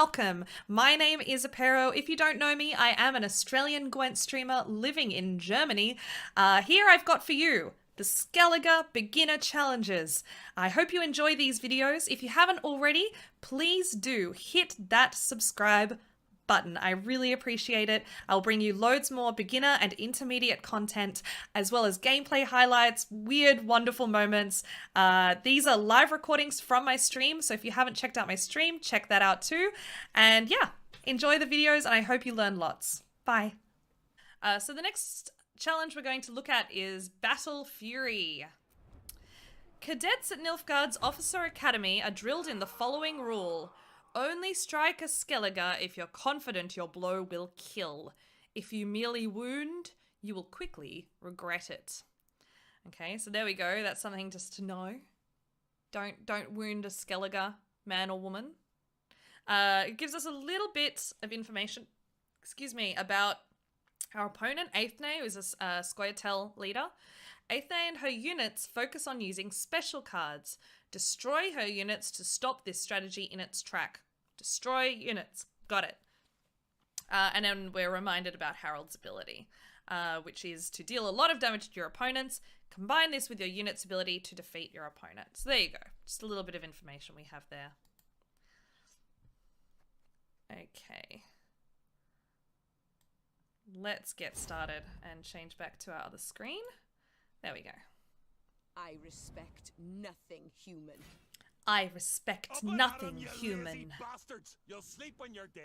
welcome. My name is Apero. If you don't know me, I am an Australian Gwent streamer living in Germany. Here I've got for you the Skellige Beginner Challenges. I hope you enjoy these videos. If you haven't already, please do hit that subscribe button. I really appreciate it. I'll bring you loads more beginner and intermediate content, as well as gameplay highlights, weird, wonderful moments. These are live recordings from my stream, so if you haven't checked out my stream, check that out too. And yeah, enjoy the videos, and I hope you learn lots. Bye. So the next challenge we're going to look at is Battle Fury. Cadets at Nilfgaard's Officer Academy are drilled in the following rule. Only strike a Skellige if you're confident your blow will kill. If you merely wound, you will quickly regret it. Okay, so there we go. That's something just to know. Don't wound a Skellige, man or woman. It gives us a little bit of information, about our opponent, Aethne, who is a Scoia'tael leader. Aethne and her units focus on using special cards. Destroy her units to stop this strategy in its track. Destroy units. Got it. And then we're reminded about Harold's ability, which is to deal a lot of damage to your opponents. Combine this with your unit's ability to defeat your opponent. So there you go. Just a little bit of information we have there. Okay. Let's get started and change back to our other screen. There we go. I respect nothing human. I respect nothing human. Bastards. You'll sleep when you're dead.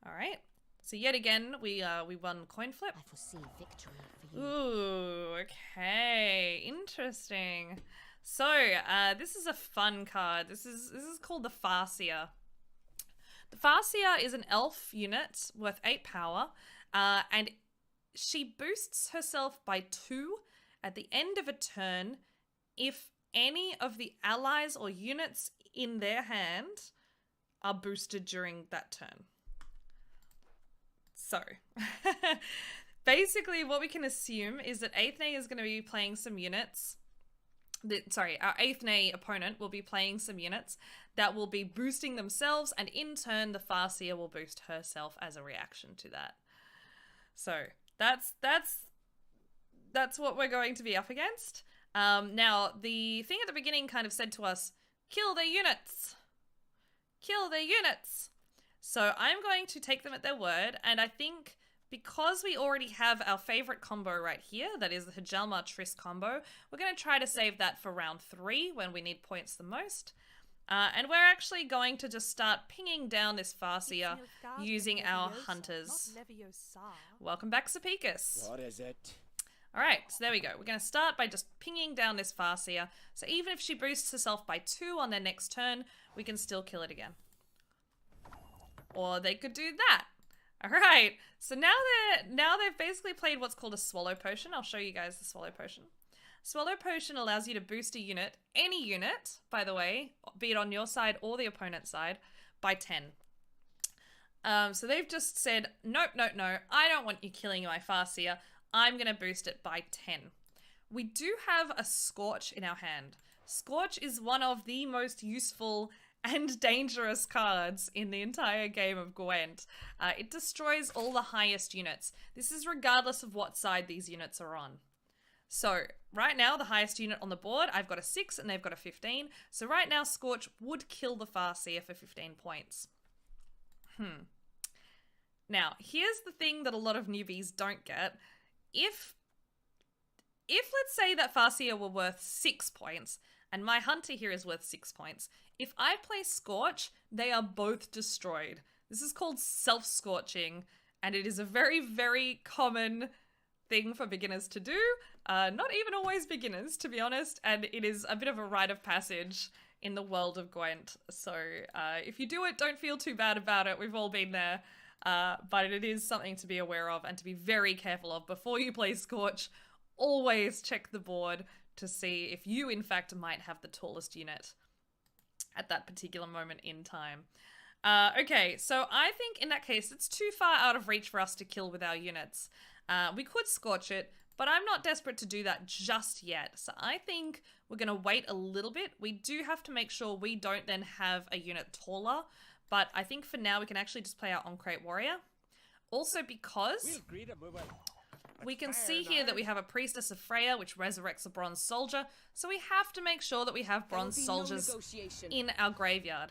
All right. So yet again, we won coin flip. I foresee victory for you. Ooh, okay, interesting. So this is a fun card. This is called the Farseer. The Farseer is an elf unit worth 8 power, and she boosts herself by 2 at the end of a turn if any of the allies or units in their hand are boosted during that turn. So, basically what we can assume is that Aethne is going to be playing some units. Our Aethne opponent will be playing some units that will be boosting themselves, and in turn the Farseer will boost herself as a reaction to that. So, that's what we're going to be up against. Now, the thing at the beginning kind of said to us, kill their units! Kill their units! So I'm going to take them at their word, and I think because we already have our favorite combo right here, that is the Hjalmar Triss combo, we're going to try to save that for round 3 when we need points the most. And we're actually going to just start pinging down this Farseer using our hunters. Welcome back, Sapicus. What is it? Alright, so there we go. We're going to start by just pinging down this Farseer. So even if she boosts herself by 2 on their next turn, we can still kill it again. Or they could do that. Alright, so now they've basically played what's called a Swallow Potion. I'll show you guys the Swallow Potion. Swallow Potion allows you to boost a unit, any unit, by the way, be it on your side or the opponent's side, by 10. So they've just said, nope, no, I don't want you killing my Farseer. I'm going to boost it by 10. We do have a Scorch in our hand. Scorch is one of the most useful and dangerous cards in the entire game of Gwent. It destroys all the highest units. This is regardless of what side these units are on. So right now, the highest unit on the board, I've got a 6 and they've got a 15. So right now, Scorch would kill the Farseer for 15 points. Now, here's the thing that a lot of newbies don't get. If let's say that Farseer were worth 6 points, and my hunter here is worth 6 points, if I play Scorch, they are both destroyed. This is called self-scorching, and it is a very, very common thing for beginners to do. Not even always beginners, to be honest, and it is a bit of a rite of passage in the world of Gwent. So if you do it, don't feel too bad about it. We've all been there. But it is something to be aware of and to be very careful of before you play Scorch. Always check the board to see if you, in fact, might have the tallest unit at that particular moment in time. Okay, so I think in that case, it's too far out of reach for us to kill with our units. We could Scorch it, but I'm not desperate to do that just yet. So I think we're going to wait a little bit. We do have to make sure we don't then have a unit taller, but I think for now we can actually just play our on-crate warrior. Also because We'll agree to move it. we can see here that we have a Priestess of Freya, which resurrects a bronze soldier. So we have to make sure that we have bronze soldiers in our graveyard.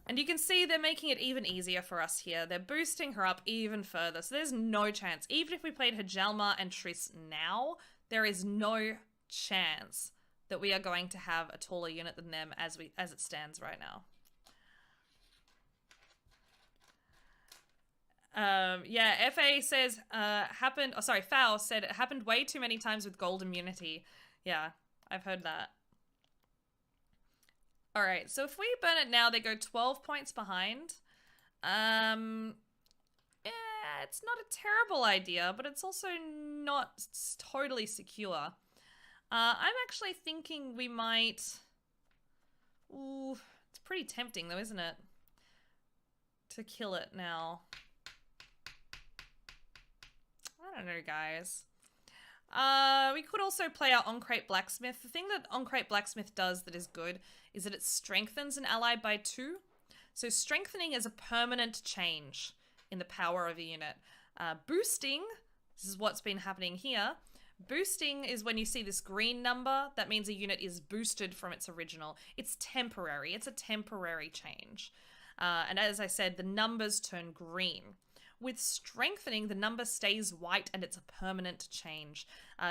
And you can see they're making it even easier for us here. They're boosting her up even further. So there's no chance. Even if we played Hjalmar and Triss now, there is no chance that we are going to have a taller unit than them as it stands right now. Yeah, FA says Foul said it happened way too many times with gold immunity. Yeah, I've heard that. Alright, so if we burn it now, they go 12 points behind. Yeah, it's not a terrible idea, but it's also not totally secure. I'm actually thinking we might... Ooh, it's pretty tempting though, isn't it? To kill it now. I don't know, guys. We could also play our on-crate blacksmith. The thing that on-crate blacksmith does that is good is that it strengthens an ally by 2. So strengthening is a permanent change in the power of a unit. Boosting, this is what's been happening here. Boosting is when you see this green number, that means a unit is boosted from its original. It's temporary. It's a temporary change. And as I said, the numbers turn green. With strengthening, the number stays white and it's a permanent change.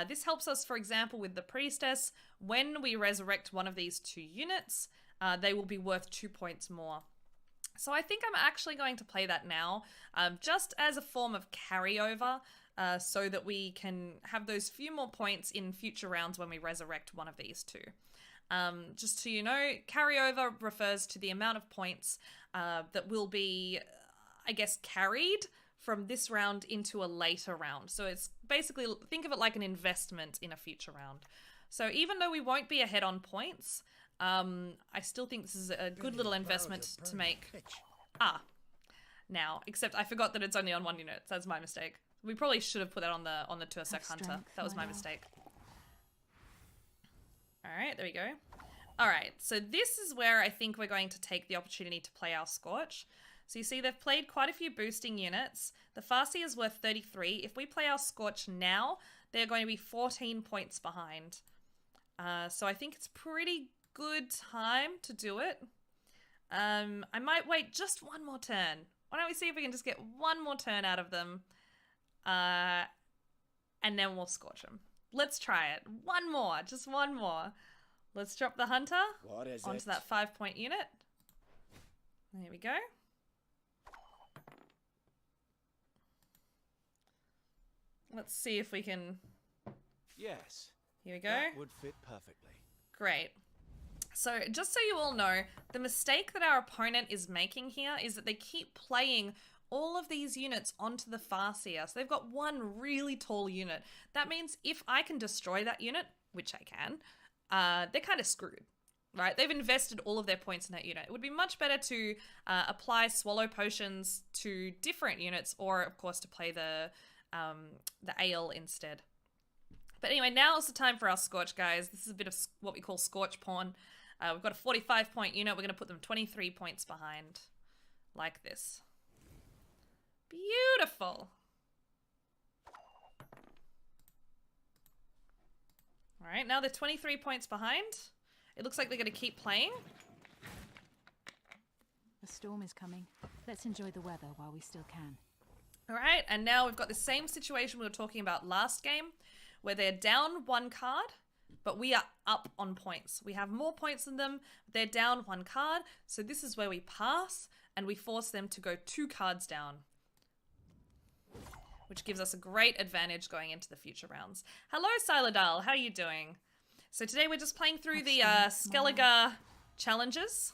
This helps us, for example, with the Priestess. When we resurrect one of these 2 units, they will be worth 2 points more. So I think I'm actually going to play that now, just as a form of carryover, so that we can have those few more points in future rounds when we resurrect one of these 2. Just so you know, carryover refers to the amount of points that will be... I guess, carried from this round into a later round. So it's basically, think of it like an investment in a future round. So even though we won't be ahead on points, I still think this is a good little investment to make. Now, except I forgot that it's only on 1 unit. So that's my mistake. We probably should have put that on the Tursek Hunter. That was my mistake. All right, there we go. All right, so this is where I think we're going to take the opportunity to play our Scorch. So you see they've played quite a few boosting units. The Farsi is worth 33. If we play our Scorch now, they're going to be 14 points behind. So I think it's pretty good time to do it. I might wait just one more turn. Why don't we see if we can just get one more turn out of them. And then we'll Scorch them. Let's try it. One more, just one more. Let's drop the Hunter onto that 5-point unit. There we go. Let's see if we can... Yes. Here we go. That would fit perfectly. Great. So just so you all know, the mistake that our opponent is making here is that they keep playing all of these units onto the Farseer. So they've got one really tall unit. That means if I can destroy that unit, which I can, they're kind of screwed. Right? They've invested all of their points in that unit. It would be much better to apply swallow potions to different units, or of course to play the ale instead. But anyway, now is the time for our Scorch, guys. This is a bit of what we call Scorch porn. We've got a 45-point unit. We're going to put them 23 points behind, like this. Beautiful. All right, now they're 23 points behind. It looks like they're going to keep playing. A storm is coming. Let's enjoy the weather while we still can. All right, and now we've got the same situation we were talking about last game, where they're down 1 card, but we are up on points. We have more points than them. They're down 1 card, so this is where we pass, and we force them to go 2 cards down, which gives us a great advantage going into the future rounds. Hello, Siladal. How are you doing? So today we're just playing through the Skellige Challenges.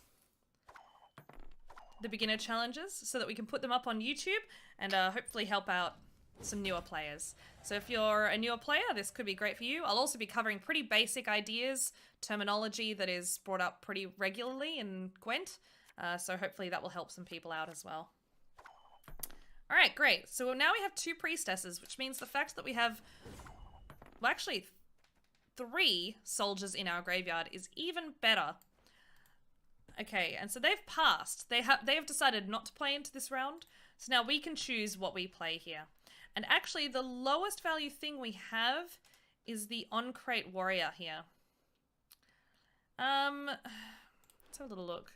The beginner challenges, so that we can put them up on YouTube and hopefully help out some newer players. So if you're a newer player, this could be great for you. I'll also be covering pretty basic ideas, terminology that is brought up pretty regularly in Gwent. So hopefully that will help some people out as well. All right, great. So now we have 2 priestesses, which means the fact that we have, well, actually 3 soldiers in our graveyard is even better. Okay, and so they've passed. They have decided not to play into this round. So now we can choose what we play here. And actually, the lowest value thing we have is the on-crate warrior here. Let's have a little look.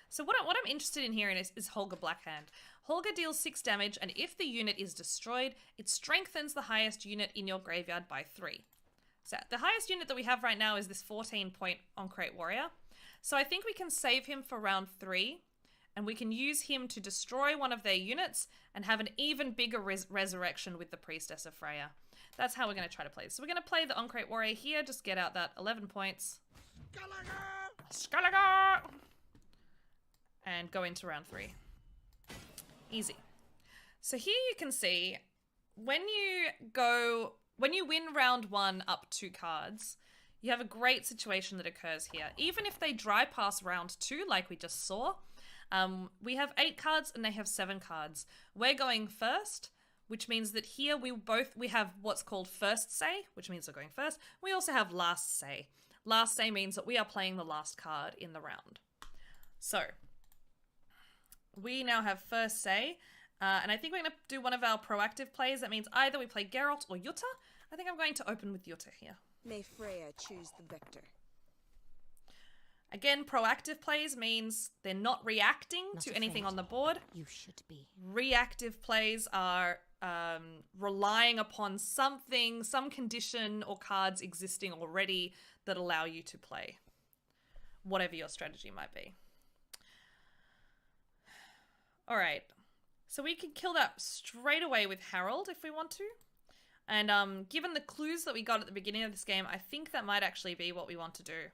So what I'm interested in here is Holger Blackhand. Holger deals 6 damage, and if the unit is destroyed, it strengthens the highest unit in your graveyard by 3. So the highest unit that we have right now is this 14-point on-crate warrior. So I think we can save him for round 3, and we can use him to destroy one of their units and have an even bigger resurrection with the Priestess of Freya. That's how we're going to try to play this. So we're going to play the on-crate warrior here, just get out that 11 points. Skellige! And go into round 3. Easy. So here you can see, when you win round 1 up 2 cards, you have a great situation that occurs here. Even if they dry pass round 2, like we just saw, we have 8 cards and they have 7 cards. We're going first, which means that here we have what's called first say, which means we're going first. We also have last say. Last say means that we are playing the last card in the round. So we now have first say, and I think we're going to do one of our proactive plays. That means either we play Geralt or Jutta. I think I'm going to open with Jutta here. May Freya choose the victor. Again, proactive plays means they're not reacting to anything on the board. You should be. Reactive plays are relying upon something, some condition or cards existing already that allow you to play, whatever your strategy might be. All right, so we can kill that straight away with Harold if we want to. And given the clues that we got at the beginning of this game, I think that might actually be what we want to do.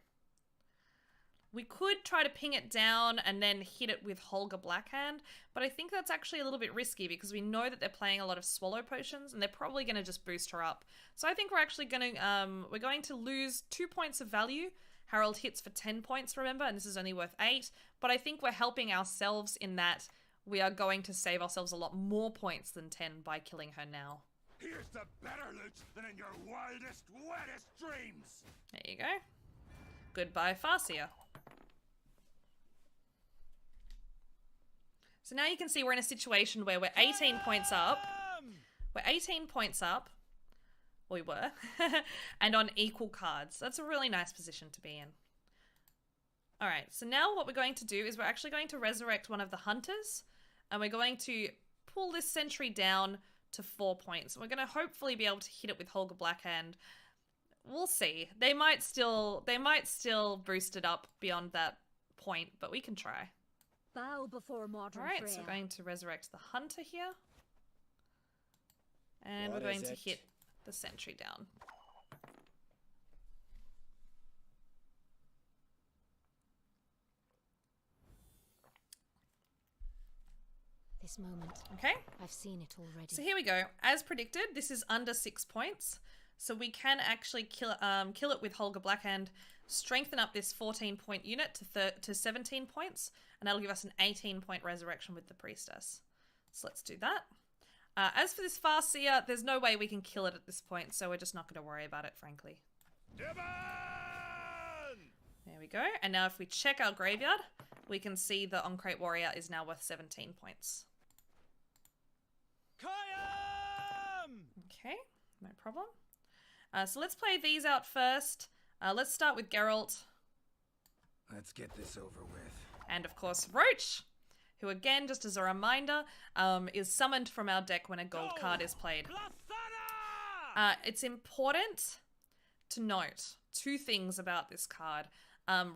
We could try to ping it down and then hit it with Holger Blackhand, but I think that's actually a little bit risky because we know that they're playing a lot of swallow potions and they're probably going to just boost her up. So I think we're actually going to lose 2 points of value. Harold hits for 10 points, remember, and this is only worth 8. But I think we're helping ourselves in that we are going to save ourselves a lot more points than 10 by killing her now. Here's the better loot than in your wildest, wettest dreams. There you go. Goodbye, Farseer. So now you can see we're in a situation where we're 18 points up. We're 18 points up. We were. And on equal cards. That's a really nice position to be in. Alright, so now what we're going to do is we're actually going to resurrect one of the hunters. And we're going to pull this sentry down to 4 points. We're going to hopefully be able to hit it with Holger Blackhand. We'll see. They might still boost it up beyond that point, but we can try. Bow before modern Alright, Freya. so we're going to resurrect the hunter here. And What we're going is to it? hit the sentry down. This moment. Okay. I've seen it already. So here we go. As predicted, this is under 6 points. So we can actually kill it with Holger Blackhand, strengthen up this 14-point unit to 17 points, and that'll give us an 18-point resurrection with the Priestess. So let's do that. As for this Farseer, there's no way we can kill it at this point, so we're just not going to worry about it, frankly. Dibon! There we go. And now if we check our graveyard, we can see the on-crate warrior is now worth 17 points. Kayam! Okay, no problem. So let's play these out first. Let's start with Geralt. Let's get this over with. And of course, Roach, who again, just as a reminder, is summoned from our deck when a gold card is played. It's important to note 2 things about this card.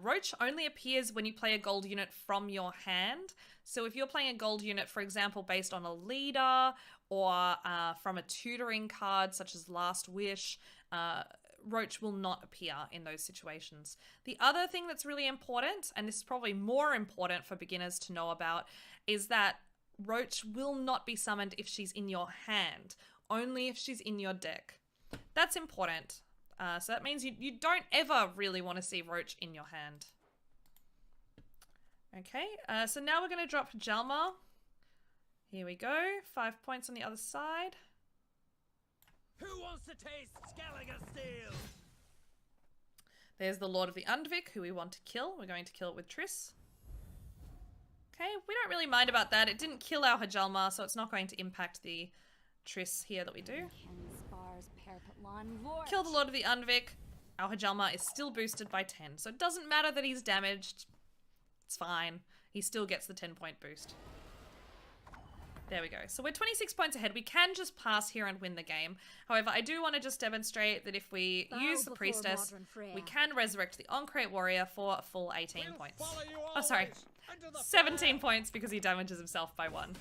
Roach only appears when you play a gold unit from your hand. So if you're playing a gold unit, for example, based on a leader or from a tutoring card such as Last Wish, Roach will not appear in those situations. The other thing that's really important, and this is probably more important for beginners to know about, is that Roach will not be summoned if she's in your hand, only if she's in your deck. That's important. So that means you don't ever really want to see Roach in your hand. Okay, so now we're going to drop Jalmar. Here we go. 5 points on the other side. Who wants to taste Skellige steel? There's the Lord of the Undvik, who we want to kill. We're going to kill it with Triss. Okay, we don't really mind about that. It didn't kill our Hajalma, so it's not going to impact the Triss here that we do. Kill the Lord of the Undvik. Our Hajalma is still boosted by 10, so it doesn't matter that he's damaged. It's fine. He still gets the 10-point boost. There we go. So we're 26 points ahead. We can just pass here and win the game. However, I do want to just demonstrate that if we use the Priestess, we can resurrect the Oncrate Warrior for a full 18 points. Oh, sorry. 17 points because he damages himself by 1.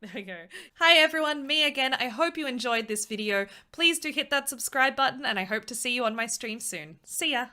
There we go. Hi everyone, me again. I hope you enjoyed this video. Please do hit that subscribe button and I hope to see you on my stream soon. See ya!